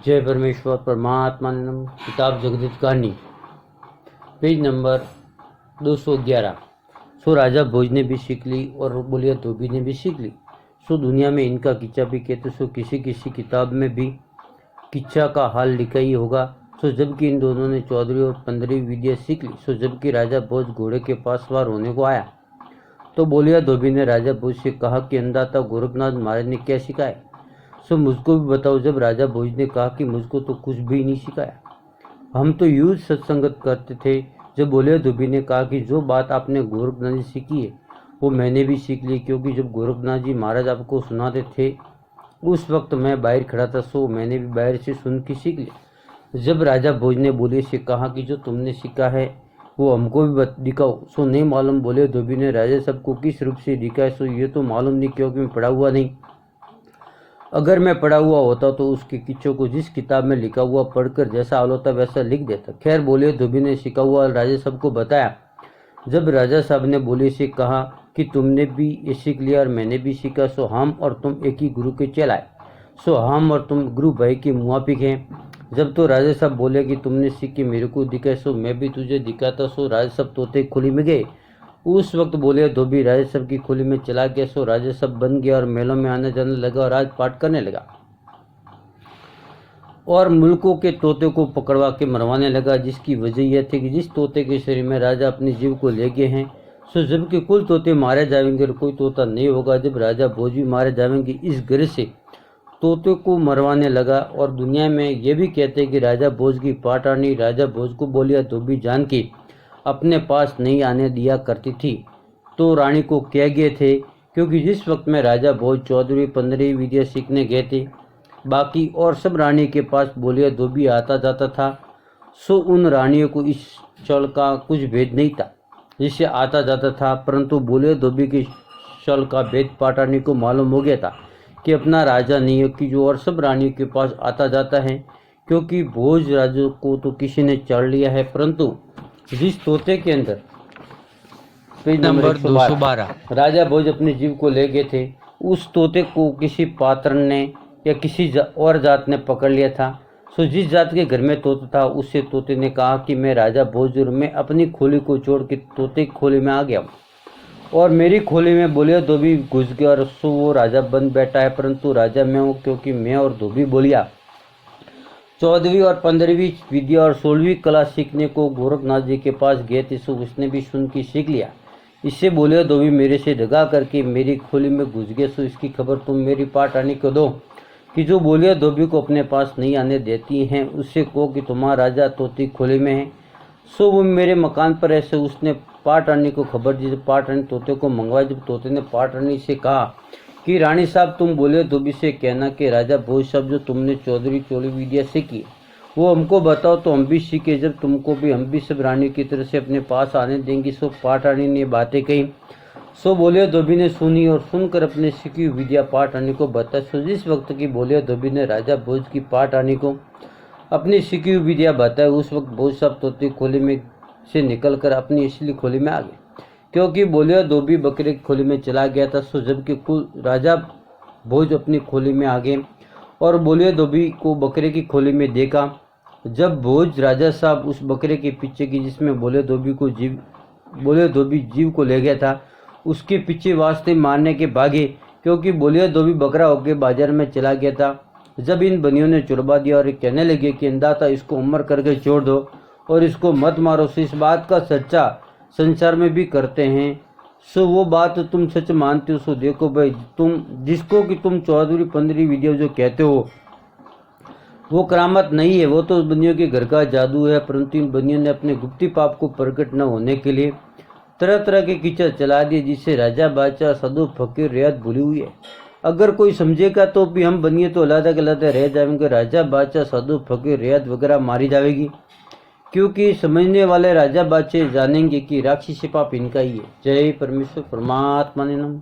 जय परमेश्वर परमात्मा ने नमः। किताब जगदीश कहानी पेज नंबर 211। सो राजा भोज ने भी सीख ली और बोलिया धोबी ने भी सीख ली। सो दुनिया में इनका किच्चा भी कहते सो किसी किसी किताब में भी किच्चा का हाल लिखा ही होगा। सो जबकि इन दोनों ने 14वीं और 15वीं विद्या सीख ली। सो जबकि राजा भोज घोड़े के पास सवार होने को आया तो बोलिया धोबी ने राजा भोज से कहा कि अंदाता गोरखनाथ महाराज ने क्या सिखाया, सो मुझको भी बताओ। जब राजा भोज ने कहा कि मुझको तो कुछ भी नहीं सिखाया, हम तो यूं सत्संगत करते थे। जब बोलिया धोबी ने कहा कि जो बात आपने गोरखनाथ जी सीखी है वो मैंने भी सीख ली, क्योंकि जब गोरखनाथ जी महाराज आपको सुनाते थे उस वक्त मैं बाहर खड़ा था, सो मैंने भी बाहर से सुन के सीख लिया। जब राजा भोज ने बोले से कहा कि जो तुमने सीखा है वो हमको भी दिखाओ, सो नहीं मालूम। बोले धोबी ने राजा सबको किस रूप से दिखाए, सो ये तो मालूम नहीं, क्योंकि मैं पढ़ा हुआ नहीं। अगर मैं पढ़ा हुआ होता तो उसके किच्चों को जिस किताब में लिखा हुआ पढ़कर जैसा हाल होता वैसा लिख देता। खैर बोले धोबी ने सीखा हुआ राजा सबको बताया। जब राजा साहब ने बोले से कहा कि तुमने भी ये सीख लिया और मैंने भी सीखा, सो हम और तुम एक ही गुरु के चेलाए, सो हम और तुम गुरु भाई के मुआफिक हैं। जब तो राजा साहब बोले कि तुमने सीख के मेरे को दिखाए, सो मैं भी तुझे दिखाता। सो राजा साहब तोते खुली में गए। उस वक्त बोले धोबी राजा साहब की खुली में चला गया। सो राजा साहब बन गया और मेलों में आने जाने लगा और राज पाठ करने लगा और मुल्कों के तोते को पकड़वा के मरवाने लगा, जिसकी वजह यह थी कि जिस तोते के शरीर में राजा अपने जीव को ले गए हैं, सो जबकि कुल तोते मारे जाएंगे और कोई तोता नहीं होगा। जब राजा भोज भी मारे जाएंगे, इस गरज से तोते को मरवाने लगा। और दुनिया में ये भी कहते हैं कि राजा भोज की पाटानी राजा भोज को बोलिया धोबी जान के अपने पास नहीं आने दिया करती थी, तो रानी को कह गए थे, क्योंकि जिस वक्त में राजा भोज 14वीं 15वीं विद्या सीखने गए थे, बाकी और सब रानी के पास बोलिया धोबी आता जाता था। सो उन रानियों को इस चल का कुछ भेद नहीं था जिससे आता जाता था, परंतु बोलिया धोबी के चल का भेद पाटानी को मालूम हो गया था कि अपना राजा नहीं है, कि जो और सब रानियों के पास आता जाता है, क्योंकि भोज राजा को तो किसी ने चढ़ लिया है। परंतु जिस तोते के अंदर पेज नंबर 212 राजा भोज अपने जीव को ले गए थे, उस तोते को किसी पात्र ने या किसी और जात ने पकड़ लिया था। सो जिस जात के घर में तोता था उससे तोते ने कहा कि मैं राजा भोज में अपनी खोली को छोड़ के तोते की खोली में आ गया और मेरी खोली में बोलिया धोबी घुस गया और सो वो राजा बन बैठा है, परंतु राजा मैं हूँ, क्योंकि मैं और धोबी बोलिया 14वीं और 15वीं विद्या और 16वीं कला सीखने को गोरखनाथ जी के पास गए थे। सो उसने भी सुन के सीख लिया। इससे बोलिया धोबी मेरे से दगा करके मेरी खोली में घुस गए, सो इसकी खबर तुम मेरी पाटानी को दो कि जो बोलिया धोबी को अपने पास नहीं आने देती हैं उससे कहो कि तुम्हारा राजा तोती खोली में है। सो वो मेरे मकान पर ऐसे उसने पाटानी को खबर दी। पाटानी तोते को मंगवाया। जब तोते ने पाटानी से कहा कि रानी साहब तुम बोलिया धोबी से कहना कि राजा भोज साहब जो तुमने 14वीं 16वीं विद्या सीखी वो हमको बताओ तो हम भी सीखे, जब तुमको भी हम भी सब रानी की तरह से अपने पास आने देंगे। सो पाटानी ने बातें कही। सो बोलिया धोबी ने सुनी और सुनकर अपने सीखी हुई विद्या पाटानी को बताया। सो जिस वक्त की बोलिया धोबी ने राजा भोज की पाटानी को अपनी सीखी हुई विद्या बताई, उस वक्त भोज साहब तोते खोली में से निकलकर अपनी असली खोली में आ गए, क्योंकि बोलिया धोबी बकरे की खोली में चला गया था। सो जबकि कुल राजा भोज अपनी खोली में आ गए और बोलिया धोबी को बकरे की खोली में देखा। जब भोज राजा साहब उस बकरे के पीछे की जिसमें बोलिया धोबी जीव को ले गया था उसके पीछे वास्ते मारने के भागे, क्योंकि बोलिया धोबी बकरा होकर बाजार में चला गया था। जब इन बनियों ने छुड़वा दिया और कहने लगे कि अंदाता इसको उम्र करके छोड़ दो और इसको मत मारो, सो इस बात का सच्चा संसार में भी करते हैं। सो वो बात तुम सच मानते हो, सो देखो भाई तुम जिसको कि तुम 14वीं 15वीं विद्या जो कहते हो वो करामत नहीं है, वो तो बनियों के घर का जादू है। परंतु इन बनियों ने अपने गुप्ती पाप को प्रकट न होने के लिए तरह तरह के कीचड़ चला दिए, जिससे राजा बादशाह साधु फकीर रियायत भूली हुई है। अगर कोई समझेगा तो भी हम बनिए तो अलग अलग रह जाएंगे, राजा बादशाह साधु फकीर रियायत वगैरह मारी जाएगी, क्योंकि समझने वाले राजा बादशाह जानेंगे कि राक्षसी पाप इनका ही है। जय परमेश्वर परमात्मा ने नमः।